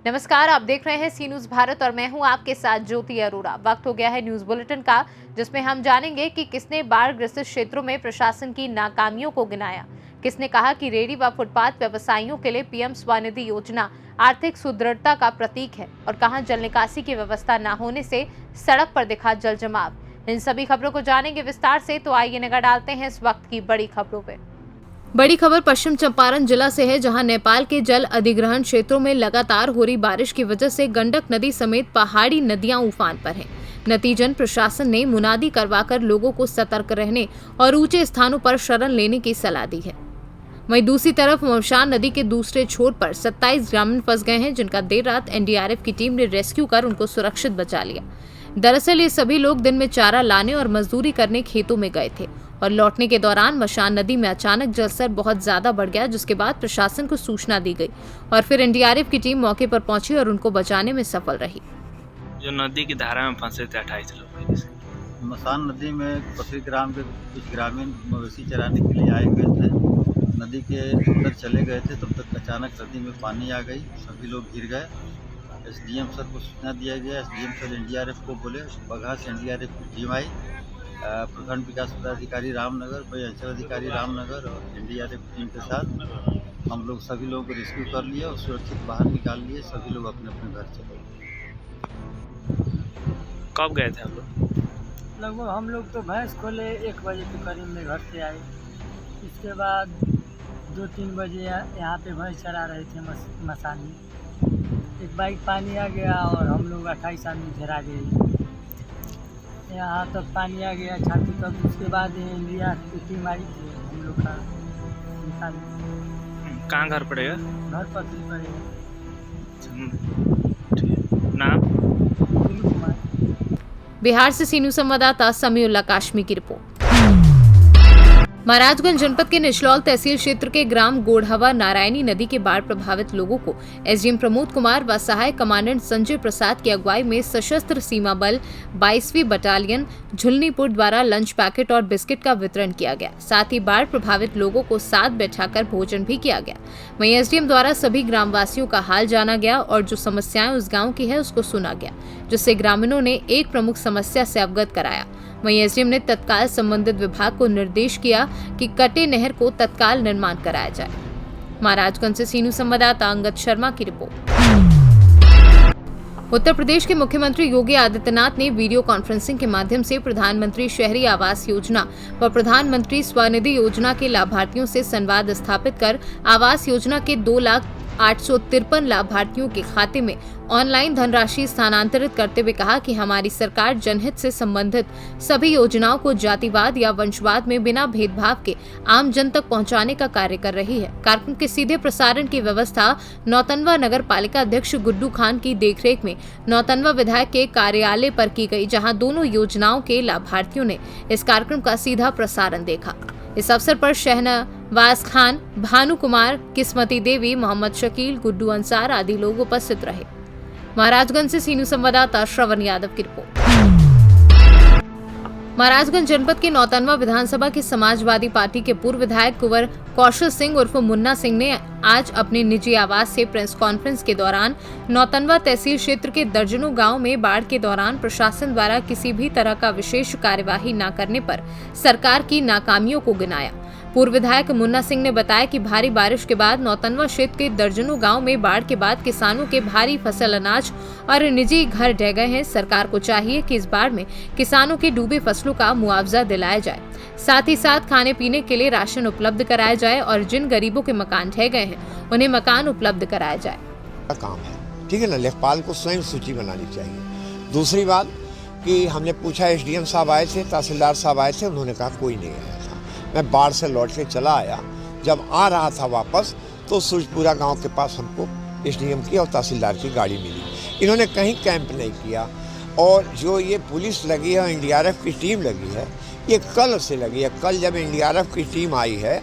नमस्कार, आप देख रहे हैं सी न्यूज भारत और मैं हूं आपके साथ ज्योति अरोड़ा। वक्त हो गया है न्यूज बुलेटिन का, जिसमें हम जानेंगे कि किसने बाढ़ ग्रसित क्षेत्रों में प्रशासन की नाकामियों को गिनाया, किसने कहा कि रेहड़ी व फुटपाथ व्यवसायियों के लिए पीएम स्वनिधि योजना आर्थिक सुदृढ़ता का प्रतीक है और कहां जल निकासी की व्यवस्था न होने से सड़क पर दिखा जल जमाव। इन सभी खबरों को जानेंगे विस्तार से, तो आइए नजर डालते हैं इस वक्त की बड़ी खबरों पे। बड़ी खबर पश्चिम चंपारण जिला से है, जहां नेपाल के जल अधिग्रहण क्षेत्रों में लगातार हो रही बारिश की वजह से गंडक नदी समेत पहाड़ी नदियां उफान पर हैं। नतीजन प्रशासन ने मुनादी करवाकर लोगों को सतर्क रहने और ऊंचे स्थानों पर शरण लेने की सलाह दी है। वहीं दूसरी तरफ मौशान नदी के दूसरे छोर पर 27 ग्रामीण फंस गए हैं, जिनका देर रात एनडीआरएफ की टीम ने रेस्क्यू कर उनको सुरक्षित बचा लिया। दरअसल ये सभी लोग दिन में चारा लाने और मजदूरी करने खेतों में गए थे और लौटने के दौरान मशान नदी में अचानक जलस्तर बहुत ज्यादा बढ़ गया, जिसके बाद प्रशासन को सूचना दी गई और फिर एनडीआरएफ की टीम मौके पर पहुंची और उनको बचाने में सफल रही। जो नदी की धारा में फंसे थे 28 लोग। मसान नदी में 25 ग्राम के कुछ ग्रामीण मवेशी चराने के लिए आए गए थे। नदी के अंदर चले गए थे, तब तक अचानक नदी में पानी आ गई, सभी लोग गिर गए। एसडीएम सर को सूचना दिया गया। एसडीएम सर एनडीआरएफ को बोले, बगहा से एनडीआरएफ की टीम आई। प्रखंड विकास पदाधिकारी रामनगर, कोई अंचल अधिकारी रामनगर और एनडीआरएफ टीम के साथ हम लोग सभी लोगों को रेस्क्यू कर लिए और सुरक्षित बाहर निकाल लिए। सभी लोग अपने अपने घर चले गए। कब गए थे आप लोग? लगभग हम लोग तो भैंस खोले 1 बजे के करीब में घर से आए। इसके बाद 2-3 बजे यहाँ पे भैंस चरा रहे थे मसान में। एक बाइक पानी आ गया और हम लोग 28 आदमी घेरा गए। यहाँ तक पानी आ गया छाती तक। उसके बाद इंडिया की टीम आई थी, हम लोग का निकाल। कहाँ घर पड़ेगा? घर पकड़ी पड़ेगा। नाम? बिहार से सी न्यूज संवाददाता समीउल्लाह काशमी की रिपोर्ट। महाराजगंज जनपद के निचलौल तहसील क्षेत्र के ग्राम गोढ़वा नारायणी नदी के बाढ़ प्रभावित लोगों को एसडीएम प्रमोद कुमार व सहायक कमांडेंट संजय प्रसाद की अगुवाई में सशस्त्र सीमा बल 22वीं बटालियन झुलनीपुर द्वारा लंच पैकेट और बिस्किट का वितरण किया गया। साथ ही बाढ़ प्रभावित लोगों को साथ बैठाकर भोजन भी किया गया। वहीं एसडीएम द्वारा सभी ग्रामवासियों का हाल जाना गया और जो समस्याएं उस गाँव की है उसको सुना गया, जिससे ग्रामीणों ने एक प्रमुख समस्या से अवगत कराया। वहीं एसडीएम ने तत्काल संबंधित विभाग को निर्देश किया कि कटे नहर को तत्काल निर्माण कराया जाए। महाराजगंज से सी न्यूज संवाददाता अंगद शर्मा की रिपोर्ट। उत्तर प्रदेश के मुख्यमंत्री योगी आदित्यनाथ ने वीडियो कॉन्फ्रेंसिंग के माध्यम से प्रधानमंत्री शहरी आवास योजना व प्रधानमंत्री स्वनिधि योजना के लाभार्थियों से संवाद स्थापित कर आवास योजना के 2,853 लाभार्थियों के खाते में ऑनलाइन धनराशि स्थानांतरित करते हुए कहा कि हमारी सरकार जनहित से संबंधित सभी योजनाओं को जातिवाद या वंशवाद में बिना भेदभाव के आम जन तक पहुंचाने का कार्य कर रही है। कार्यक्रम के सीधे प्रसारण की व्यवस्था नौतनवा नगर पालिका अध्यक्ष गुड्डू खान की देखरेख में नौतनवा विधायक के कार्यालय पर की गई, जहां दोनों योजनाओं के लाभार्थियों ने इस कार्यक्रम का सीधा प्रसारण देखा। इस अवसर पर शहनवाज खान, भानु कुमार, किस्मती देवी, मोहम्मद शकील, गुड्डू अंसार आदि लोग उपस्थित रहे। महाराजगंज से सी न्यूज संवाददाता श्रवण यादव की रिपोर्ट। महाराजगंज जनपद के नौतनवा विधानसभा की समाजवादी पार्टी के पूर्व विधायक कुंवर कौशल सिंह उर्फ मुन्ना सिंह ने आज अपने निजी आवास से प्रेस कॉन्फ्रेंस के दौरान नौतनवा तहसील क्षेत्र के दर्जनों गांव में बाढ़ के दौरान प्रशासन द्वारा किसी भी तरह का विशेष कार्यवाही न करने पर सरकार की नाकामियों को गिनाया। पूर्व विधायक मुन्ना सिंह ने बताया कि भारी बारिश के बाद नौतनवा क्षेत्र के दर्जनों गांव में बाढ़ के बाद किसानों के भारी फसल, अनाज और निजी घर ढह गए हैं। सरकार को चाहिए कि इस बाढ़ में किसानों के डूबे फसलों का मुआवजा दिलाया जाए, साथ ही साथ खाने पीने के लिए राशन उपलब्ध कराया जाए और जिन गरीबों के मकान ढह गए हैं उन्हें मकान उपलब्ध कराया जाए। काम है, ठीक है ना। लेखपाल को स्वयं सूची बनानी चाहिए। दूसरी बात कि हमने पूछा, एसडीएम साहब आए थे, तहसीलदार साहब आए थे, उन्होंने कहा कोई नहीं आया था। मैं बाढ़ से लौट के चला आया, जब आ रहा था वापस तो सूरजपुरा गांव के पास हमको एसडीएम की और तहसीलदार की गाड़ी मिली। इन्होंने कहीं कैंप नहीं किया और जो ये पुलिस लगी है, एनडीआरएफ की टीम लगी है, ये कल से लगी है। कल जब एनडीआरएफ की टीम आई है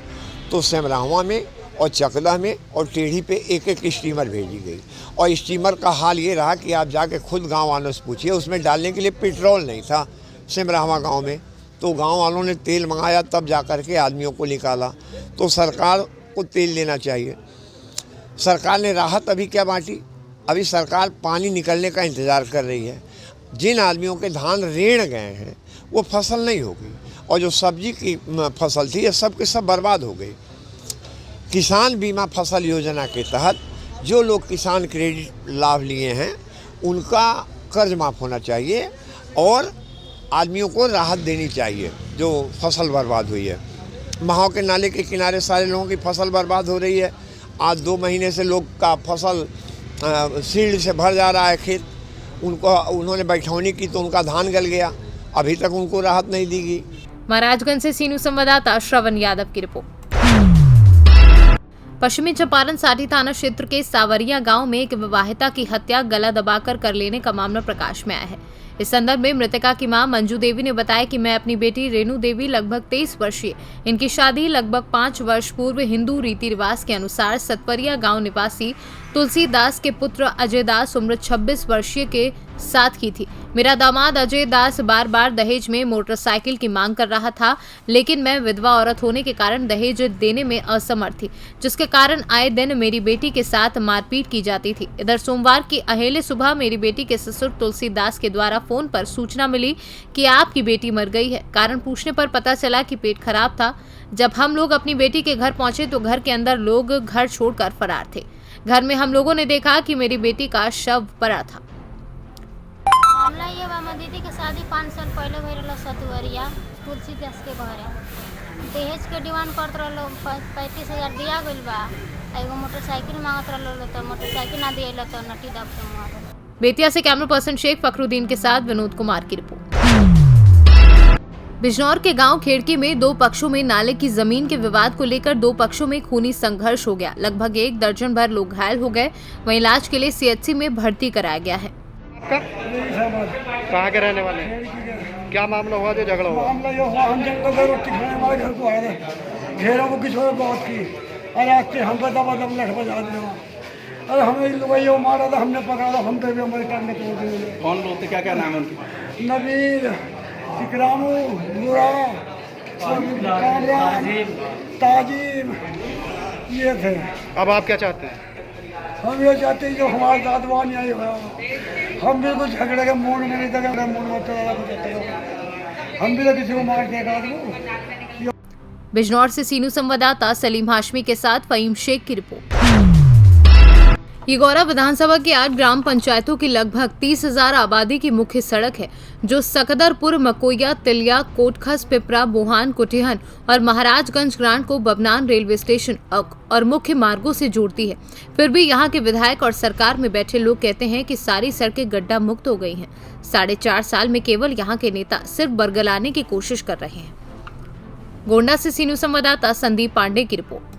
तो सेमराहुआ में और चकला में और टेढ़ी पे एक एक स्टीमर भेजी गई और स्टीमर का हाल ये रहा कि आप जाके खुद गांव वालों से पूछिए, उसमें डालने के लिए पेट्रोल नहीं था सेमराहुआ गांव में। तो गांव वालों ने तेल मंगाया, तब जाकर के आदमियों को निकाला। तो सरकार को तेल लेना चाहिए। सरकार ने राहत अभी क्या बांटी, अभी सरकार पानी निकलने का इंतज़ार कर रही है। जिन आदमियों के धान रेड़ गए हैं वो फसल नहीं होगी, और जो सब्जी की फसल थी ये सब के सब बर्बाद हो गई। किसान बीमा फसल योजना के तहत जो लोग किसान क्रेडिट लाभ लिए हैं उनका कर्ज माफ़ होना चाहिए और आदमियों को राहत देनी चाहिए जो फसल बर्बाद हुई है। महाव के नाले के किनारे सारे लोगों की फसल बर्बाद हो रही है। आज 2 महीने से लोग का फसल सील्ड से भर जा रहा है खेत। उन्होंने बैठौनी की तो उनका धान गल गया, अभी तक उनको राहत नहीं दी गई। महाराजगंज से सीनू संवाददाता श्रवण यादव की रिपोर्ट। पश्चिमी चंपारण साठी थाना क्षेत्र के सावरिया गांव में एक विवाहिता की हत्या गला दबाकर कर लेने का मामला प्रकाश में आया है। इस संदर्भ में मृतका की मां मंजू देवी ने बताया कि मैं अपनी बेटी रेणु देवी लगभग 23 वर्षीय, इनकी शादी लगभग 5 वर्ष पूर्व हिंदू रीति रिवाज के अनुसार सतवरिया गांव निवासी तुलसीदास के पुत्र अजय दास उम्र 26 वर्षीय के साथ की थी। मेरा दामाद अजय दास बार बार दहेज में मोटरसाइकिल की मांग कर रहा था, लेकिन मैं विधवा औरत होने के कारण दहेज देने में असमर्थ थी, जिसके कारण आए दिन मेरी बेटी के साथ मारपीट की जाती थी। इधर सोमवार की अहेले सुबह मेरी बेटी के ससुर तुलसीदास के द्वारा फोन पर सूचना मिली कि आपकी बेटी मर गई है। कारण पूछने पर पता चला कि पेट खराब था। जब हम लोग अपनी बेटी के घर पहुंचे तो घर के अंदर लोग घर छोड़कर फरार थे। घर में हम लोगों ने देखा कि मेरी बेटी का शव पड़ा था। मामला ये बा, हमर दीदी के शादी 5 साल पहले भइल रहा सतवरिया तुलसीदास के घरे। दहेज के डिमांड करत रहलो 35,000 दिया गइल बा। एगो मोटरसाइकिल मांगत रहलो तो मोटरसाइकिल ना दिएला तो नटी दाब के मार। बेतिया से कैमरा पर्सन शेख फखरुद्दीन के साथ विनोद कुमार की रिपोर्ट। बिजनौर के गांव खेड़की में 2 पक्षों में नाले की जमीन के विवाद को लेकर 2 पक्षों में खूनी संघर्ष हो गया। लगभग 1 दर्जन भर लोग घायल हो गए। वहीं इलाज के लिए सीएचसी में भर्ती कराया गया है। कहाँ के रहने वाले हैं? क्या मामला हुआ जो झगड़ा हुआ? मामला ये हुआ, हम जब तक रोटी खाने हमारे घर को आए थे, घेरों को किसी ने बात की, अरे आज के हम दबा लठ बजा दिया। अरे हमें लुगाइयों मारा था, हमने पकड़ा, हम पे भी हमारे टांगे तोड़ दिए। कौन लोग थे, क्या क्या नाम है उनके? नबीर, इकरामू, नूरा, कामरान, ताजीम, ये थे। अब आप क्या चाहते हैं? हम ये चाहते हैं जो हमारे दादवा नहीं आई हुआ, हम भी कुछ झगड़े के मूड में नहीं थे, मूड में चला कुछ, हम भी तो किसी को मार देगा। बिजनौर से सीनू संवाददाता सलीम हाशमी के साथ फहीम शेख की रिपोर्ट। ये गौरा विधानसभा की 8 ग्राम पंचायतों की लगभग 30,000 आबादी की मुख्य सड़क है, जो सकदरपुर, मकोया, तिलिया, कोटखस, पिपरा, बोहान, कुटिहन और महाराजगंज ग्रांट को बबनान रेलवे स्टेशन और मुख्य मार्गों से जोड़ती है। फिर भी यहाँ के विधायक और सरकार में बैठे लोग कहते हैं कि सारी सड़कें गड्ढा मुक्त हो गई हैं। 4.5 साल में केवल यहाँ के नेता सिर्फ बरगलाने की कोशिश कर रहे हैं। गोंडा से सीनू संवाददाता संदीप पांडे की रिपोर्ट।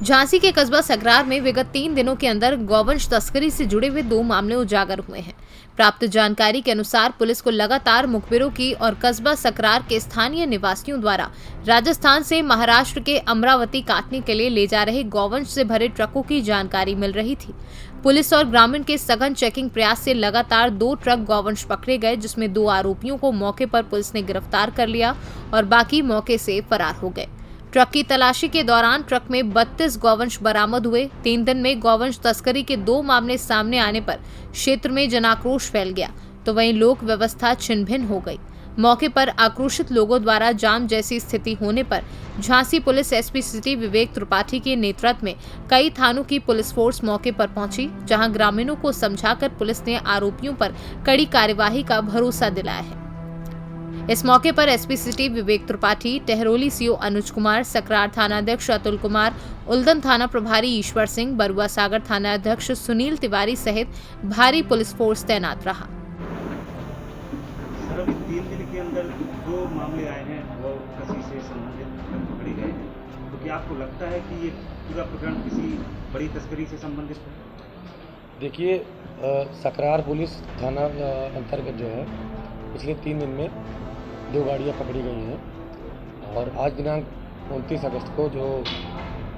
झांसी के कस्बा सकरार में विगत 3 दिनों के अंदर गौवंश तस्करी से जुड़े हुए 2 मामले उजागर हुए हैं। प्राप्त जानकारी के अनुसार पुलिस को लगातार मुखबिरों की और कस्बा सकरार के स्थानीय निवासियों द्वारा राजस्थान से महाराष्ट्र के अमरावती काटने के लिए ले जा रहे गौवंश से भरे ट्रकों की जानकारी मिल रही थी। पुलिस और ग्रामीण के सघन चेकिंग प्रयास से लगातार 2 ट्रक गौवंश पकड़े गए, जिसमें 2 आरोपियों को मौके पर पुलिस ने गिरफ्तार कर लिया और बाकी मौके से फरार हो गए। ट्रक की तलाशी के दौरान ट्रक में 32 गौवंश बरामद हुए। 3 दिन में गौवंश तस्करी के 2 मामले सामने आने पर क्षेत्र में जनाक्रोश फैल गया, तो वहीं लोक व्यवस्था छिन्न-भिन्न हो गई। मौके पर आक्रोशित लोगों द्वारा जाम जैसी स्थिति होने पर झांसी पुलिस एसपी सिटी विवेक त्रिपाठी के नेतृत्व में कई थानों की पुलिस फोर्स मौके पर पहुंची, जहां ग्रामीणों को समझाकर पुलिस ने आरोपियों पर कड़ी कार्यवाही का भरोसा दिलाया है। इस मौके पर एसपी सिटी विवेक त्रिपाठी, टहरोली सीओ अनुज कुमार, सकरार थानाध्यक्ष अतुल कुमार, उल्दन थाना प्रभारी ईश्वर सिंह, बरुआ सागर थानाध्यक्ष सुनील तिवारी सहित भारी पुलिस फोर्स तैनात रहा। 3 दिन के अंदर 2 मामले आए हैं वो किसी से संबंधित पकड़े गए हैं, तो क्या आपको लगता है कि ये पूरा प्रकरण किसी बड़ी तस्करी से संबंधित है? देखिए, सकरार पुलिस थाना अंतर्गत जो है पिछले 3 दिन में 2 गाड़ियाँ पकड़ी गई हैं और आज दिनांक 29 अगस्त को जो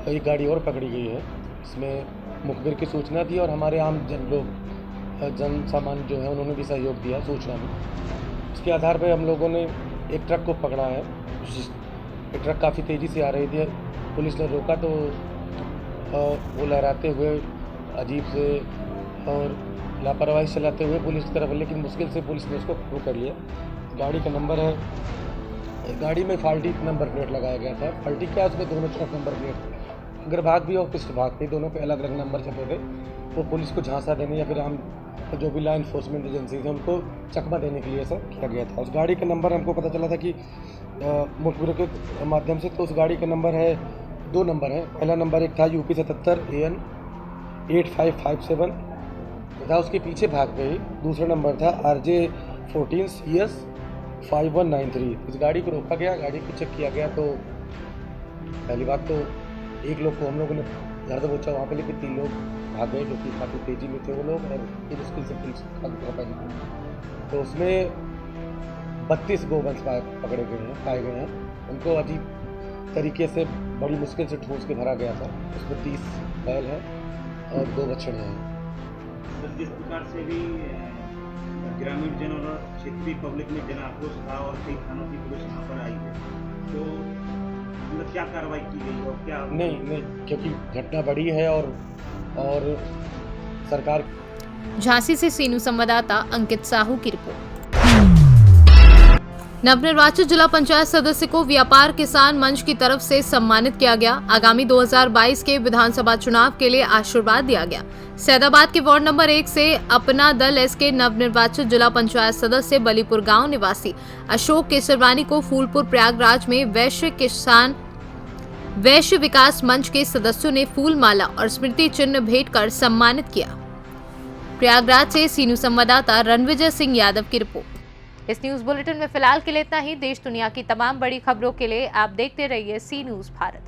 एक गाड़ी और पकड़ी गई है, इसमें मुखबिर की सूचना थी और हमारे आम जन सामान्य जो है उन्होंने भी सहयोग दिया सूचना में। उसके आधार पर हम लोगों ने एक ट्रक को पकड़ा है। एक ट्रक काफ़ी तेज़ी से आ रही थी, पुलिस ने रोका तो वो लहराते हुए अजीब से और लापरवाही से चलाते हुए पुलिस की तरफ, लेकिन मुश्किल से पुलिस ने उसको काबू कर लिया। गाड़ी का नंबर है, गाड़ी में फाल्टी नंबर प्लेट लगाया गया था। फाल्टी क्या, उसमें दोनों तरफ नंबर प्लेट, अगर भाग भी और पिस्ट भाग भी, दोनों पे अलग अलग नंबर छपे थे। तो पुलिस को झांसा देने या फिर हम जो भी लॉ इन्फोर्समेंट एजेंसी थे उनको चकमा देने के लिए ऐसा किया गया था। उस गाड़ी का नंबर हमको पता चला था कि मुखबिरों के माध्यम से, तो उस गाड़ी का नंबर है, 2 नंबर है। पहला नंबर एक था UP 77 AN 8557 तथा उसके पीछे भाग गई। दूसरा नंबर था RJ 14 CS 5193। इस गाड़ी को रोका गया, गाड़ी को चेक किया गया तो पहली बात तो एक लोग को हम लोगों ने घर से पहुँचा वहाँ पे, लेकिन 3 लोग भाग गए जो कि काफ़ी तेज़ी में थे वो लोग, और फिर मुश्किल से पुलिस पाई। तो उसमें 32 गोवंश पाए गए हैं। उनको अजीब तरीके से बड़ी मुश्किल से ठूस के भरा गया था। उसमें 30 बैल हैं और 2 बछड़े हैं। सर, जिस प्रकार से भी ग्रामीण जन और क्षेत्रीय पब्लिक में जन आक्रोश था और कई थानों की पुलिस यहाँ पर आई है, तो मतलब क्या कार्रवाई की गई और क्या? नहीं, क्योंकि घटना बड़ी है और सरकार। झांसी से सीनू संवाददाता अंकित साहू की रिपोर्ट। नवनिर्वाचित जिला पंचायत सदस्य को व्यापार किसान मंच की तरफ से सम्मानित किया गया। आगामी 2022 के विधानसभा चुनाव के लिए आशीर्वाद दिया गया। सैदाबाद के वार्ड नंबर 1 से अपना दल एस के नवनिर्वाचित जिला पंचायत सदस्य बलीपुर गांव निवासी अशोक केसरवानी को फूलपुर प्रयागराज में वैश्य विकास मंच के सदस्यों ने फूल माला और स्मृति चिन्ह भेंट कर सम्मानित किया। प्रयागराज से सीनू संवाददाता रणविजय सिंह यादव की रिपोर्ट। इस न्यूज बुलेटिन में फिलहाल के लिए इतना ही। देश दुनिया की तमाम बड़ी खबरों के लिए आप देखते रहिए सी न्यूज भारत।